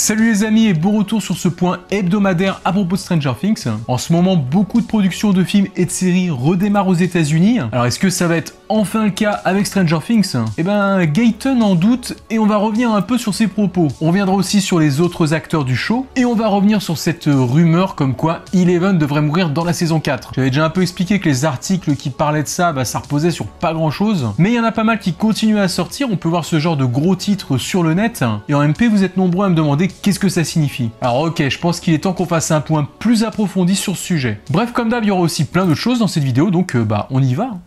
Salut les amis et bon retour sur ce point hebdomadaire à propos de Stranger Things. En ce moment, beaucoup de productions de films et de séries redémarrent aux États-Unis. Alors est-ce que ça va être enfin le cas avec Stranger Things? Eh ben, Gayton en doute et on va revenir un peu sur ses propos. On reviendra aussi sur les autres acteurs du show et on va revenir sur cette rumeur comme quoi Eleven devrait mourir dans la saison 4. J'avais déjà un peu expliqué que les articles qui parlaient de ça, ça reposait sur pas grand chose. Mais il y en a pas mal qui continuent à sortir, on peut voir ce genre de gros titres sur le net. Et en MP, vous êtes nombreux à me demander qu'est-ce que ça signifie. Alors ok, je pense qu'il est temps qu'on fasse un point plus approfondi sur ce sujet. Bref, comme d'hab, il y aura aussi plein d'autres choses dans cette vidéo, donc on y va.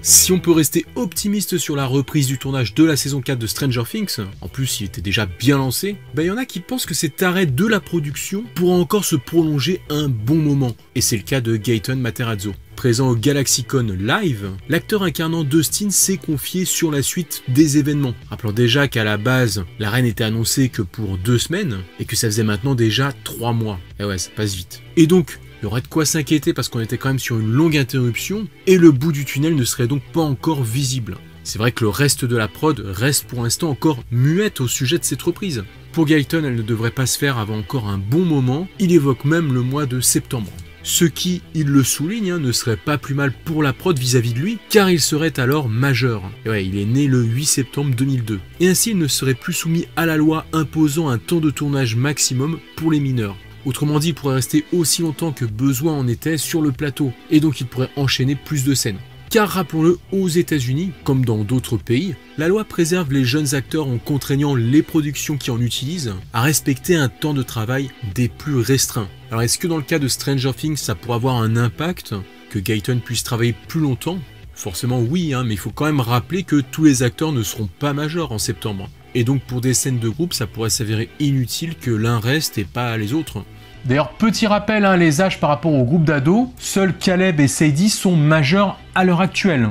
Si on peut rester optimiste sur la reprise du tournage de la saison 4 de Stranger Things, en plus il était déjà bien lancé, il y en a qui pensent que cet arrêt de la production pourra encore se prolonger un bon moment. Et c'est le cas de Gaëtan Matarazzo. Présent au GalaxyCon Live, l'acteur incarnant Dustin s'est confié sur la suite des événements. Rappelant déjà qu'à la base, la reine était annoncée que pour 2 semaines, et que ça faisait maintenant déjà 3 mois. Et ouais, ça passe vite. Et donc, il y aurait de quoi s'inquiéter parce qu'on était quand même sur une longue interruption, et le bout du tunnel ne serait donc pas encore visible. C'est vrai que le reste de la prod reste pour l'instant encore muette au sujet de cette reprise. Pour Gayton, elle ne devrait pas se faire avant encore un bon moment, il évoque même le mois de septembre. Ce qui, il le souligne, ne serait pas plus mal pour la prod vis-à-vis de lui, car il serait alors majeur. Et ouais, il est né le 8 septembre 2002. Et ainsi, il ne serait plus soumis à la loi imposant un temps de tournage maximum pour les mineurs. Autrement dit, il pourrait rester aussi longtemps que besoin en était sur le plateau, et donc il pourrait enchaîner plus de scènes. Car rappelons-le, aux États-Unis, comme dans d'autres pays, la loi préserve les jeunes acteurs en contraignant les productions qui en utilisent à respecter un temps de travail des plus restreints. Alors est-ce que dans le cas de Stranger Things, ça pourrait avoir un impact, que Gayton puisse travailler plus longtemps? Forcément oui, mais il faut quand même rappeler que tous les acteurs ne seront pas majeurs en septembre. Et donc pour des scènes de groupe, ça pourrait s'avérer inutile que l'un reste et pas les autres. D'ailleurs, petit rappel, les âges par rapport au groupe d'ados, seuls Caleb et Sadie sont majeurs à l'heure actuelle.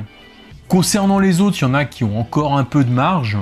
Concernant les autres, il y en a qui ont encore un peu de marge.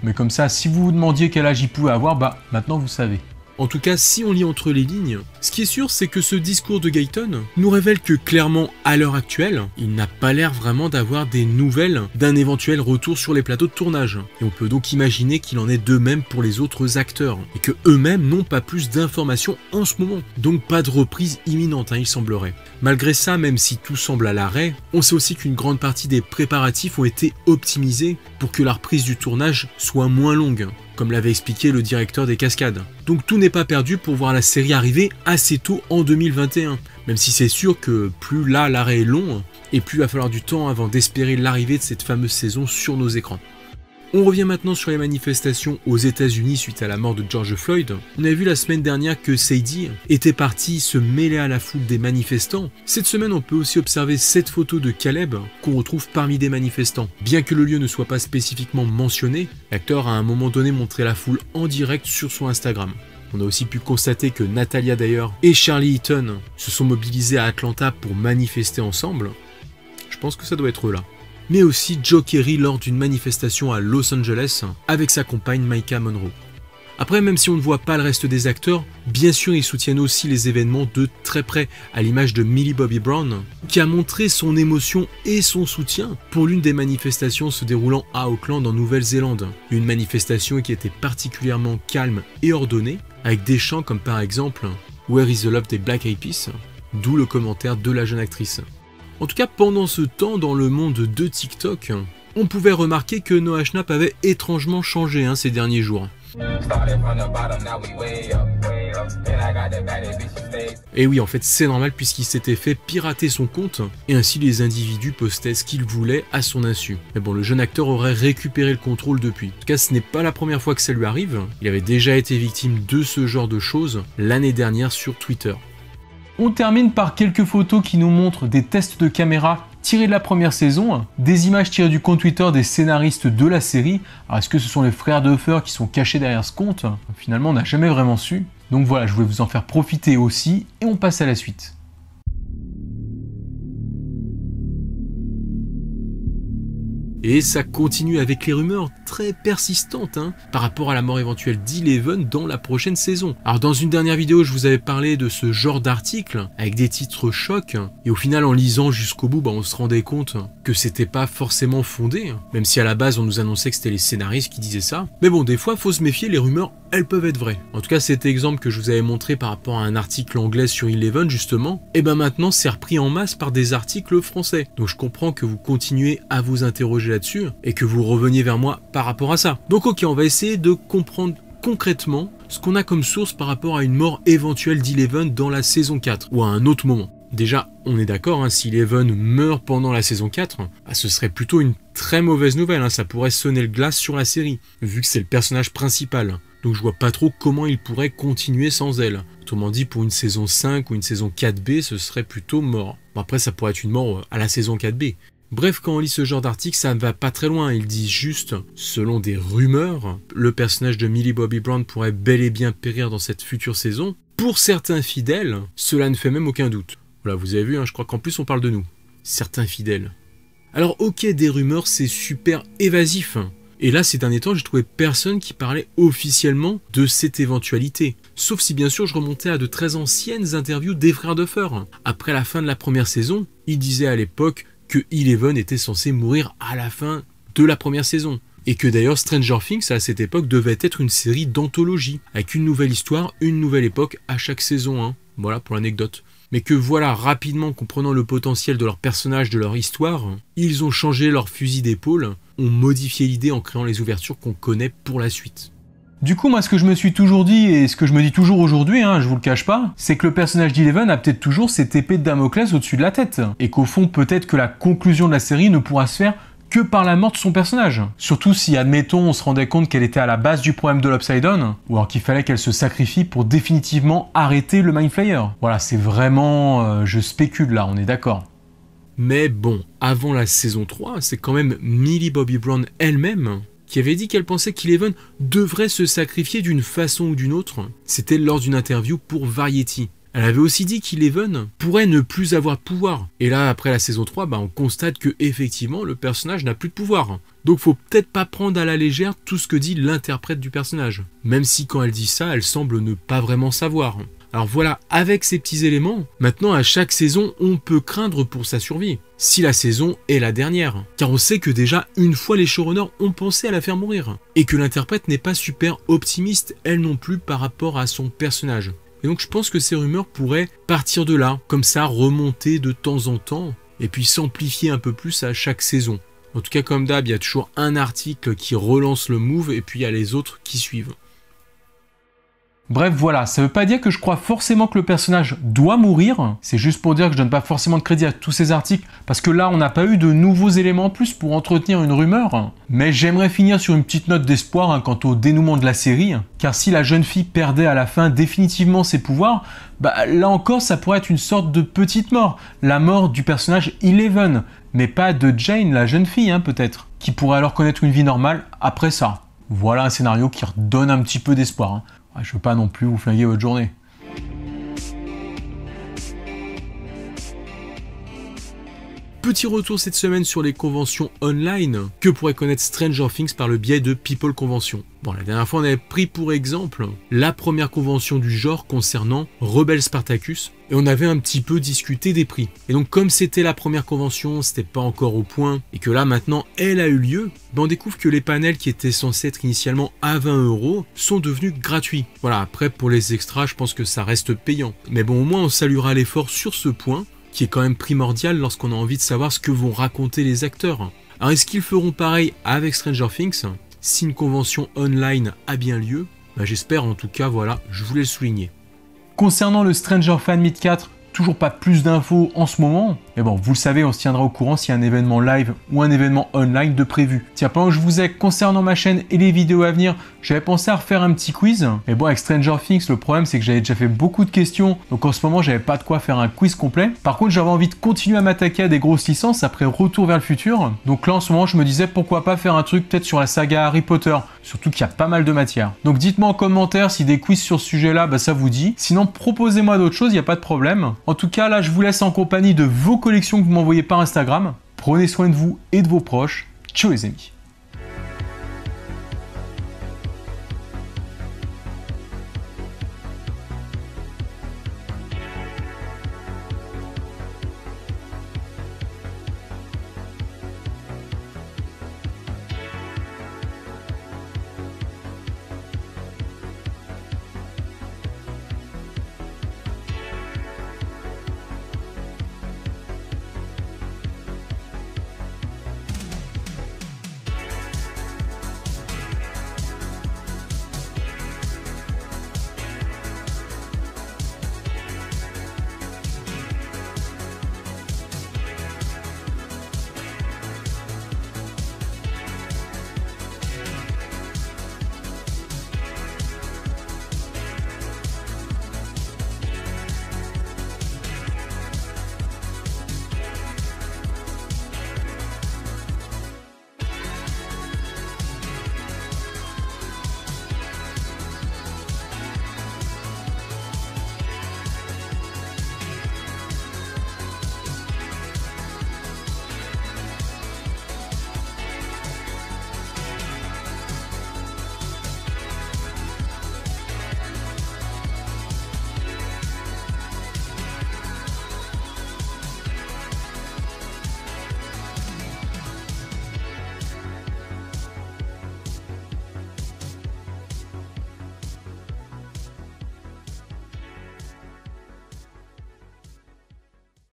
Mais comme ça, si vous vous demandiez quel âge ils pouvaient avoir, maintenant vous savez. En tout cas, si on lit entre les lignes, ce qui est sûr, c'est que ce discours de Gayton nous révèle que clairement, à l'heure actuelle, il n'a pas l'air vraiment d'avoir des nouvelles d'un éventuel retour sur les plateaux de tournage. Et on peut donc imaginer qu'il en est de même pour les autres acteurs, et que eux-mêmes n'ont pas plus d'informations en ce moment. Donc pas de reprise imminente, il semblerait. Malgré ça, même si tout semble à l'arrêt, on sait aussi qu'une grande partie des préparatifs ont été optimisés pour que la reprise du tournage soit moins longue, comme l'avait expliqué le directeur des cascades. Donc tout n'est pas perdu pour voir la série arriver assez tôt en 2021, même si c'est sûr que plus là l'arrêt est long, et plus il va falloir du temps avant d'espérer l'arrivée de cette fameuse saison sur nos écrans. On revient maintenant sur les manifestations aux États-Unis suite à la mort de George Floyd. On a vu la semaine dernière que Sadie était partie se mêler à la foule des manifestants. Cette semaine, on peut aussi observer cette photo de Caleb qu'on retrouve parmi des manifestants. Bien que le lieu ne soit pas spécifiquement mentionné, l'acteur a à un moment donné montré la foule en direct sur son Instagram. On a aussi pu constater que Natalia Dyer et Charlie Eaton se sont mobilisés à Atlanta pour manifester ensemble. Je pense que ça doit être eux là. Mais aussi Joe Keery lors d'une manifestation à Los Angeles avec sa compagne Maika Monroe. Après, même si on ne voit pas le reste des acteurs, bien sûr ils soutiennent aussi les événements de très près, à l'image de Millie Bobby Brown, qui a montré son émotion et son soutien pour l'une des manifestations se déroulant à Auckland en Nouvelle-Zélande. Une manifestation qui était particulièrement calme et ordonnée, avec des chants comme par exemple « Where is the love des Black Eyed Peas ?» d'où le commentaire de la jeune actrice. En tout cas, pendant ce temps, dans le monde de TikTok, on pouvait remarquer que Noah Schnapp avait étrangement changé ces derniers jours. Et oui, en fait, c'est normal puisqu'il s'était fait pirater son compte, et ainsi les individus postaient ce qu'ils voulaient à son insu. Mais bon, le jeune acteur aurait récupéré le contrôle depuis. En tout cas, ce n'est pas la première fois que ça lui arrive. Il avait déjà été victime de ce genre de choses l'année dernière sur Twitter. On termine par quelques photos qui nous montrent des tests de caméra tirés de la première saison, des images tirées du compte Twitter des scénaristes de la série. Alors est-ce que ce sont les frères Duffer qui sont cachés derrière ce compte? Finalement on n'a jamais vraiment su. Donc voilà, je voulais vous en faire profiter aussi et on passe à la suite. Et ça continue avec les rumeurs très persistantes par rapport à la mort éventuelle d'Eleven dans la prochaine saison. Alors dans une dernière vidéo, je vous avais parlé de ce genre d'article avec des titres chocs. Et au final, en lisant jusqu'au bout, on se rendait compte que c'était pas forcément fondé, hein. Même si à la base on nous annonçait que c'était les scénaristes qui disaient ça. Mais bon, des fois faut se méfier, les rumeurs elles peuvent être vraies. En tout cas cet exemple que je vous avais montré par rapport à un article anglais sur Eleven justement, et ben maintenant c'est repris en masse par des articles français. Donc je comprends que vous continuez à vous interroger là-dessus et que vous reveniez vers moi par rapport à ça. Donc ok, on va essayer de comprendre concrètement ce qu'on a comme source par rapport à une mort éventuelle d'Eleven dans la saison 4 ou à un autre moment. Déjà, on est d'accord, hein, si Eleven meurt pendant la saison 4, bah, ce serait plutôt une très mauvaise nouvelle, hein, ça pourrait sonner le glas sur la série, vu que c'est le personnage principal. Donc je vois pas trop comment il pourrait continuer sans elle. Autrement dit, pour une saison 5 ou une saison 4B, ce serait plutôt mort. Bon, après, ça pourrait être une mort à la saison 4B. Bref, quand on lit ce genre d'article, ça ne va pas très loin. Ils disent juste, selon des rumeurs, le personnage de Millie Bobby Brown pourrait bel et bien périr dans cette future saison. Pour certains fidèles, cela ne fait même aucun doute. Voilà, vous avez vu, hein, je crois qu'en plus on parle de nous. Certains fidèles. Alors ok, des rumeurs, c'est super évasif. Et là, ces derniers temps, j'ai trouvé personne qui parlait officiellement de cette éventualité. Sauf si bien sûr je remontais à de très anciennes interviews des frères Duffer. Après la fin de la première saison, ils disaient à l'époque que Eleven était censé mourir à la fin de la première saison. Et que d'ailleurs Stranger Things à cette époque devait être une série d'anthologie, avec une nouvelle histoire, une nouvelle époque à chaque saison. Hein. Voilà pour l'anecdote. Mais que voilà, rapidement comprenant le potentiel de leurs personnages, de leur histoire, ils ont changé leur fusil d'épaule, ont modifié l'idée en créant les ouvertures qu'on connaît pour la suite. Du coup, moi, ce que je me suis toujours dit, et ce que je me dis toujours aujourd'hui, hein, je vous le cache pas, c'est que le personnage d'Eleven a peut-être toujours cette épée de Damoclès au-dessus de la tête. Et qu'au fond, peut-être que la conclusion de la série ne pourra se faire que par la mort de son personnage. Surtout si, admettons, on se rendait compte qu'elle était à la base du problème de l'Upside Down, ou alors qu'il fallait qu'elle se sacrifie pour définitivement arrêter le Mind Flayer. Voilà, c'est vraiment... je spécule là, on est d'accord. Mais bon, avant la saison 3, c'est quand même Millie Bobby Brown elle-même qui avait dit qu'elle pensait qu'Eleven devrait se sacrifier d'une façon ou d'une autre. C'était lors d'une interview pour Variety. Elle avait aussi dit qu'Eleven pourrait ne plus avoir de pouvoir. Et là, après la saison 3, on constate que effectivement le personnage n'a plus de pouvoir. Donc faut peut-être pas prendre à la légère tout ce que dit l'interprète du personnage. Même si quand elle dit ça, elle semble ne pas vraiment savoir. Alors voilà, avec ces petits éléments, maintenant à chaque saison, on peut craindre pour sa survie. Si la saison est la dernière. Car on sait que déjà, une fois les showrunners ont pensé à la faire mourir. Et que l'interprète n'est pas super optimiste, elle non plus, par rapport à son personnage. Et donc je pense que ces rumeurs pourraient partir de là, comme ça, remonter de temps en temps, et puis s'amplifier un peu plus à chaque saison. En tout cas, comme d'hab, il y a toujours un article qui relance le move, et puis il y a les autres qui suivent. Bref, voilà, ça veut pas dire que je crois forcément que le personnage doit mourir, c'est juste pour dire que je donne pas forcément de crédit à tous ces articles, parce que là, on n'a pas eu de nouveaux éléments en plus pour entretenir une rumeur. Mais j'aimerais finir sur une petite note d'espoir quant au dénouement de la série, car si la jeune fille perdait à la fin définitivement ses pouvoirs, là encore, ça pourrait être une sorte de petite mort, la mort du personnage Eleven, mais pas de Jane, la jeune fille, peut-être, qui pourrait alors connaître une vie normale après ça. Voilà un scénario qui redonne un petit peu d'espoir. Je veux pas non plus vous flinguer votre journée. Petit retour cette semaine sur les conventions online que pourrait connaître Stranger Things par le biais de People Convention. Bon, la dernière fois on avait pris pour exemple la première convention du genre concernant Rebel Spartacus et on avait un petit peu discuté des prix. Et donc comme c'était la première convention, c'était pas encore au point et que là maintenant elle a eu lieu, on découvre que les panels qui étaient censés être initialement à 20 € sont devenus gratuits. Voilà, après pour les extras je pense que ça reste payant. Mais bon, au moins on saluera l'effort sur ce point, qui est quand même primordial lorsqu'on a envie de savoir ce que vont raconter les acteurs. Alors est-ce qu'ils feront pareil avec Stranger Things si une convention online a bien lieu? J'espère en tout cas, voilà, je voulais le souligner. Concernant le Stranger Fan Meet 4, toujours pas plus d'infos en ce moment, mais bon, vous le savez, on se tiendra au courant s'il y a un événement live ou un événement online de prévu. Tiens, pendant que je vous ai, concernant ma chaîne et les vidéos à venir, j'avais pensé à refaire un petit quiz. Mais bon, avec Stranger Things, le problème c'est que j'avais déjà fait beaucoup de questions, donc en ce moment j'avais pas de quoi faire un quiz complet. Par contre, j'avais envie de continuer à m'attaquer à des grosses licences après Retour vers le futur. Donc là en ce moment, je me disais pourquoi pas faire un truc peut-être sur la saga Harry Potter, surtout qu'il y a pas mal de matière. Donc dites-moi en commentaire si des quiz sur ce sujet-là, ça vous dit. Sinon, proposez-moi d'autres choses, il n'y a pas de problème. En tout cas, là, je vous laisse en compagnie de vos collections que vous m'envoyez par Instagram. Prenez soin de vous et de vos proches. Ciao les amis.